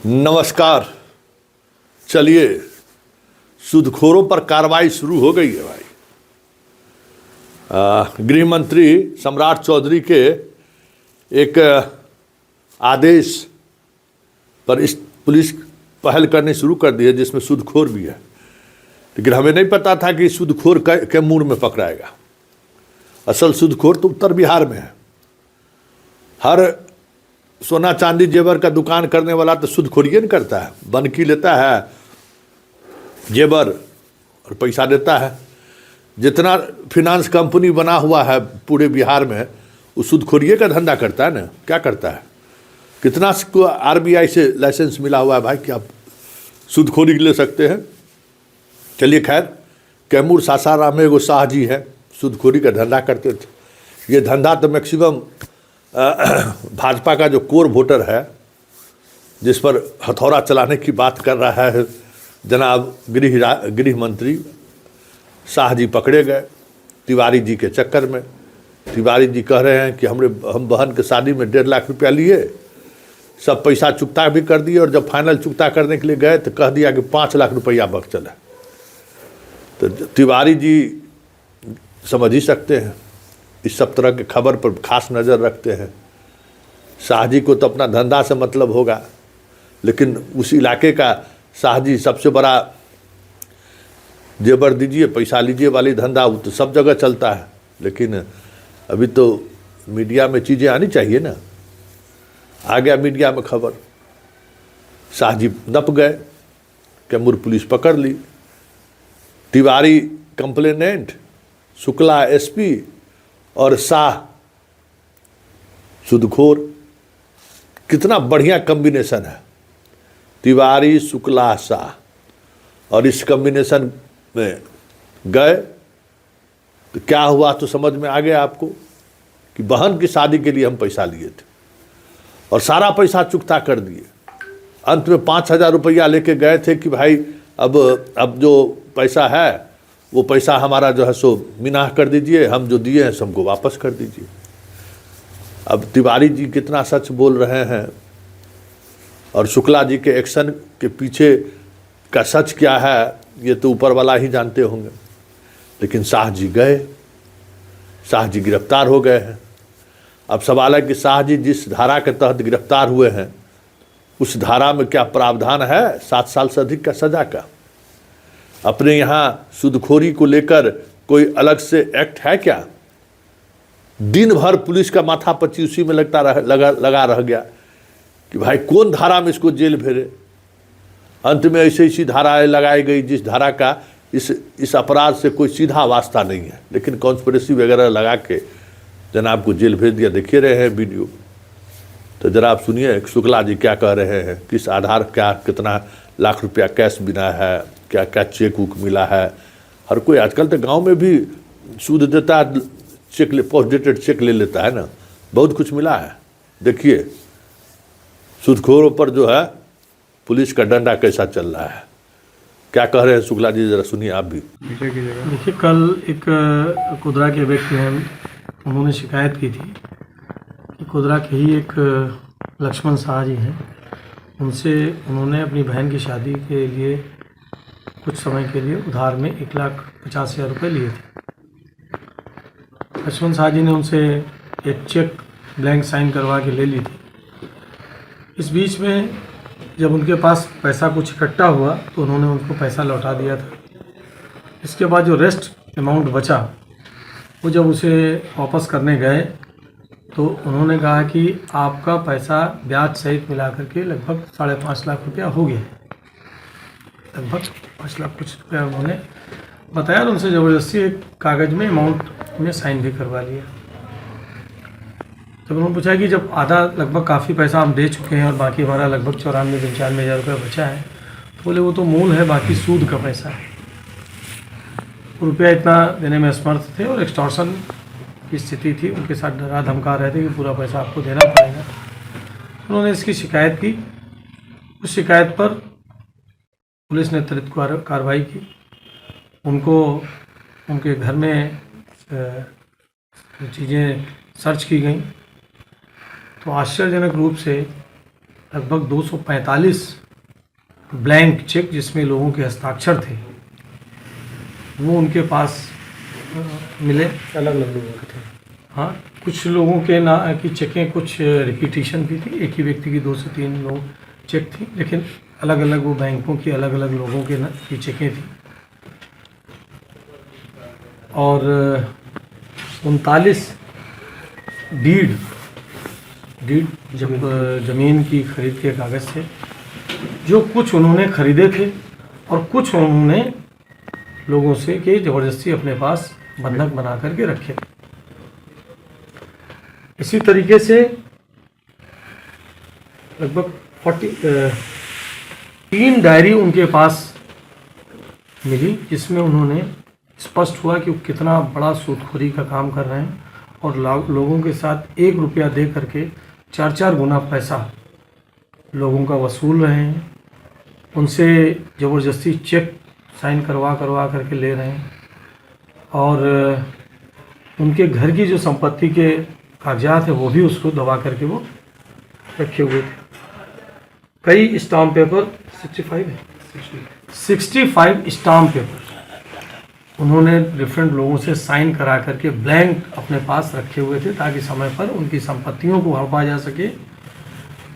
नमस्कार। चलिए, सूदखोरों पर कार्रवाई शुरू हो गई है भाई। गृह मंत्री सम्राट चौधरी के एक आदेश पर इस पुलिस पहल करनी शुरू कर दी है जिसमें सूदखोर भी है, लेकिन हमें नहीं पता था कि सूदखोर के मूड में पकड़ाएगा। असल सूदखोर तो उत्तर बिहार में है। हर सोना चांदी जेवर का दुकान करने वाला तो सूदखोरिए नहीं करता है, बनकी लेता है जेवर और पैसा देता है। जितना फिनांस कंपनी बना हुआ है पूरे बिहार में, वो सूदखोरिए का धंधा करता है ना। क्या करता है? कितना को आरबीआई से लाइसेंस मिला हुआ है भाई कि आप सूदखोरी ले सकते हैं। चलिए खैर, कैमूर सासाराम में एगो शाह जी है, सूदखोरी का धंधा करते थे। ये धंधा तो मैक्सिमम भाजपा का जो कोर वोटर है, जिस पर हथौड़ा चलाने की बात कर रहा है जनाब गृह मंत्री शाह जी, पकड़े गए तिवारी जी के चक्कर में। तिवारी जी कह रहे हैं कि हम बहन के शादी में 1.5 लाख रुपया लिए, सब पैसा चुकता भी कर दिए, और जब फाइनल चुकता करने के लिए गए तो कह दिया कि 5 लाख रुपया बचल है। तो तिवारी जी समझ ही सकते हैं, इस सब तरह के खबर पर खास नज़र रखते हैं। शाह जी को तो अपना धंधा से मतलब होगा, लेकिन उस इलाके का शाह जी सबसे बड़ा जेवर दीजिए पैसा लीजिए वाली धंधा वो तो सब जगह चलता है। लेकिन अभी तो मीडिया में चीज़ें आनी चाहिए ना। आ गया मीडिया में खबर, शाह जी नप गए, कैमूर पुलिस पकड़ ली। तिवारी कंप्लेनेंट, शुक्ला एसपी और शाह सूदखोर। कितना बढ़िया कॉम्बिनेशन है, तिवारी शुक्ला शाह। और इस कॉम्बिनेशन में गए तो क्या हुआ तो समझ में आ गया आपको कि बहन की शादी के लिए हम पैसा लिए थे और सारा पैसा चुकता कर दिए। अंत में 5,000 रुपया लेके गए थे कि भाई अब जो पैसा है वो पैसा हमारा जो है सो मिनाह कर दीजिए, हम जो दिए हैं सो हमको वापस कर दीजिए। अब तिवारी जी कितना सच बोल रहे हैं और शुक्ला जी के एक्शन के पीछे का सच क्या है ये तो ऊपर वाला ही जानते होंगे। लेकिन शाह जी गए, शाह जी गिरफ्तार हो गए हैं। अब सवाल है कि शाह जी जिस धारा के तहत गिरफ्तार हुए हैं उस धारा में क्या प्रावधान है 7 साल से अधिक का सजा का? अपने यहाँ सूदखोरी को लेकर कोई अलग से एक्ट है क्या? दिन भर पुलिस का माथा पच्ची उसी में लगा रह गया कि भाई कौन धारा में इसको जेल भेजे। अंत में ऐसी धाराएं लगाई गई जिस धारा का इस अपराध से कोई सीधा वास्ता नहीं है, लेकिन कॉन्स्पिरेसी वगैरह लगा के जनाब को जेल भेज दिया। देखिए रहे हैं वीडियो, तो जरा आप सुनिए शुक्ला जी क्या कह रहे हैं, किस आधार क्या कितना लाख रुपया कैश बिना है, क्या क्या चेक उक मिला है। हर कोई आजकल तो गांव में भी सूद देता है, चेक पोस्ट डेटेड चेक ले लेता है ना, बहुत कुछ मिला है। देखिए सूदखोरों पर जो है पुलिस का डंडा कैसा चल रहा है। क्या कह रहे हैं शुक्ला जी, जरा सुनिए आप भी। देखिए, कल एक कुदरा के व्यक्ति हैं, उन्होंने शिकायत की थी कि कुदरा के ही एक लक्ष्मण शाह जी हैं, उन्होंने अपनी बहन की शादी के लिए कुछ समय के लिए उधार में 1,50,000 रुपये लिए थे। लक्ष्मण शाह जी ने उनसे एक चेक ब्लैंक साइन करवा के ले ली थी। इस बीच में जब उनके पास पैसा कुछ इकट्ठा हुआ तो उन्होंने उनको पैसा लौटा दिया था। इसके बाद जो रेस्ट अमाउंट बचा वो जब उसे वापस करने गए तो उन्होंने कहा कि आपका पैसा ब्याज सहित मिला करके लगभग 5.5 लाख रुपया हो गया, लगभग 5 लाख कुछ रुपया उन्होंने बताया। और उनसे ज़बरदस्ती एक कागज़ में अमाउंट में साइन भी करवा लिया। जब उन्होंने पूछा कि जब आधा लगभग काफ़ी पैसा हम दे चुके हैं और बाकी हमारा लगभग 94-95 हज़ार रुपया बचा है, तो बोले वो तो मूल है, बाकी सूद का पैसा है। रुपया इतना देने में असमर्थ थे और एक्सटॉर्शन की स्थिति थी, उनके साथ डरा धमका रहे थे कि पूरा पैसा आपको देना पड़ेगा। उन्होंने इसकी शिकायत की। उस शिकायत पर पुलिस ने त्वरित कार्रवाई की। उनको उनके घर में चीज़ें सर्च की गई तो आश्चर्यजनक रूप से लगभग 245 ब्लैंक चेक जिसमें लोगों के हस्ताक्षर थे वो उनके पास मिले। अलग अलग लोगों के थे। हाँ, कुछ लोगों के ना की चेकें कुछ रिपीटिशन भी थी, एक ही व्यक्ति की 2 से 3 लोग चेक थी, लेकिन अलग अलग वो बैंकों की अलग अलग लोगों के ना की चेकें थी। और 39 डीड जब ज़मीन की खरीद के कागज़ थे, जो कुछ उन्होंने खरीदे थे और कुछ उन्होंने लोगों से कि ज़बरदस्ती अपने पास बंधक बना करके रखे। इसी तरीके से लगभग 3 डायरी उनके पास मिली जिसमें उन्होंने स्पष्ट हुआ कि वो कितना बड़ा सूदखोरी का काम कर रहे हैं और लोगों के साथ 1 रुपया दे करके 4-4 गुना पैसा लोगों का वसूल रहे हैं, उनसे ज़बरदस्ती चेक साइन करवा करके ले रहे हैं और उनके घर की जो संपत्ति के कागजात है वो भी उसको दबा करके वो रखे हुए थे। कई स्टाम्प पेपर 65 स्टाम्प पेपर उन्होंने डिफरेंट लोगों से साइन करा करके ब्लैंक अपने पास रखे हुए थे ताकि समय पर उनकी संपत्तियों को हड़पा जा सके,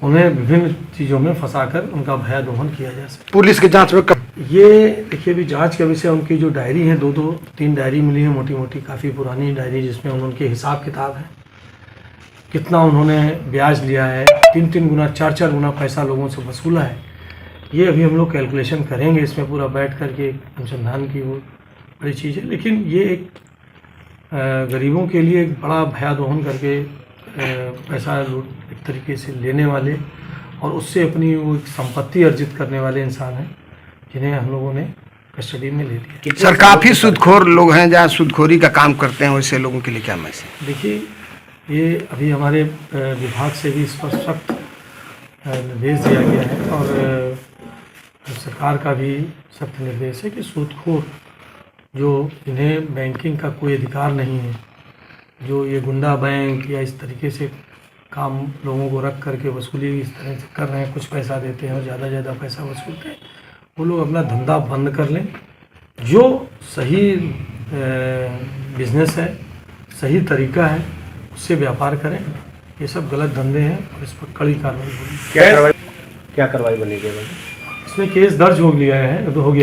उन्हें विभिन्न चीज़ों में फंसाकर उनका भयादोहन किया जा सके। पुलिस की जांच में ये देखिए अभी जांच के विषय उनकी जो डायरी है 2-3 डायरी मिली है, मोटी मोटी काफ़ी पुरानी डायरी जिसमें उनके हिसाब किताब है, कितना उन्होंने ब्याज लिया है, 3-3 गुना 4-4 गुना पैसा लोगों से वसूला है। ये अभी हम लोग कैलकुलेशन करेंगे, इसमें पूरा बैठ करके अनुसंधान की वो बड़ी चीज़ है, लेकिन ये एक गरीबों के लिए एक बड़ा भयादोहन करके पैसा लूट एक तरीके से लेने वाले और उससे अपनी वो एक संपत्ति अर्जित करने वाले इंसान हैं जिन्हें हम लोगों ने कस्टडी में ले लिया। सर काफ़ी सूदखोर लोग हैं जहाँ सूदखोरी का काम करते हैं, वैसे लोगों के लिए क्या मैसेज? देखिए ये अभी हमारे विभाग से भी इस पर सख्त निर्देश दिया गया है और सरकार का भी सख्त निर्देश है कि सूदखोर जो इन्हें बैंकिंग का कोई अधिकार नहीं है, जो ये गुंडा बैंक या इस तरीके से काम लोगों को रख करके वसूली इस तरह से कर रहे हैं, कुछ पैसा देते हैं और ज़्यादा पैसा वसूलते हैं, वो लोग अपना धंधा बंद कर लें। जो सही बिजनेस है, सही तरीका है, उससे व्यापार करें। ये सब गलत धंधे हैं और इस पर कड़ी कार्रवाई होगी। क्या कार्रवाई बनी गई? इसमें केस दर्ज हो गया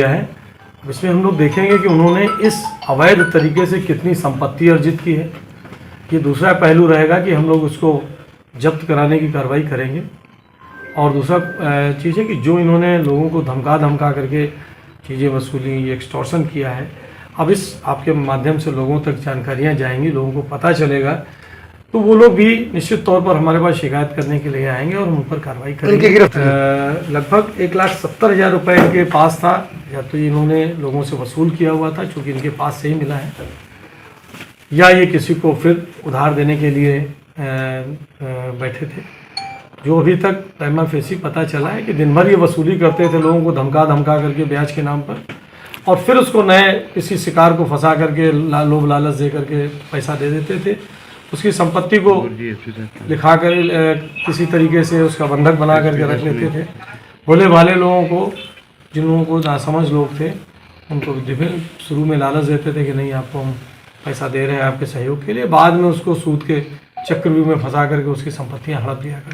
है। अब इसमें हम लोग देखेंगे कि उन्होंने इस अवैध तरीके से कितनी संपत्ति अर्जित की है। ये दूसरा पहलू रहेगा कि हम लोग उसको जब्त कराने की कार्रवाई करेंगे। और दूसरा चीज़ है कि जो इन्होंने लोगों को धमका करके चीज़ें वसूली, एक्सटॉर्शन किया है, अब इस आपके माध्यम से लोगों तक जानकारियाँ जाएंगी, लोगों को पता चलेगा, तो वो लोग भी निश्चित तौर पर हमारे पास शिकायत करने के लिए आएंगे और हम उन पर कार्रवाई करेंगे। लगभग 1,70,000 रुपये इनके पास था, या तो इन्होंने लोगों से वसूल किया हुआ था चूँकि इनके पास से ही मिला है, या ये किसी को फिर उधार देने के लिए बैठे थे। जो अभी तक पैमा फेसी पता चला है कि दिन भर ये वसूली करते थे, लोगों को धमका करके ब्याज के नाम पर, और फिर उसको नए किसी शिकार को फंसा करके लोभ लालच दे करके पैसा दे देते थे। उसकी संपत्ति को लिखा कर किसी तरीके से उसका बंधक बना करके रख लेते थे। भोले भाले लोगों को, जिन लोगों को नासमझ लोग थे, उनको शुरू में लालच देते थे कि नहीं आपको हम पैसा दे रहे हैं आपके सहयोग के लिए, बाद में उसको सूद के चक्रव्यूह में फंसा करके उसकी संपत्तियां हड़प लिया करते।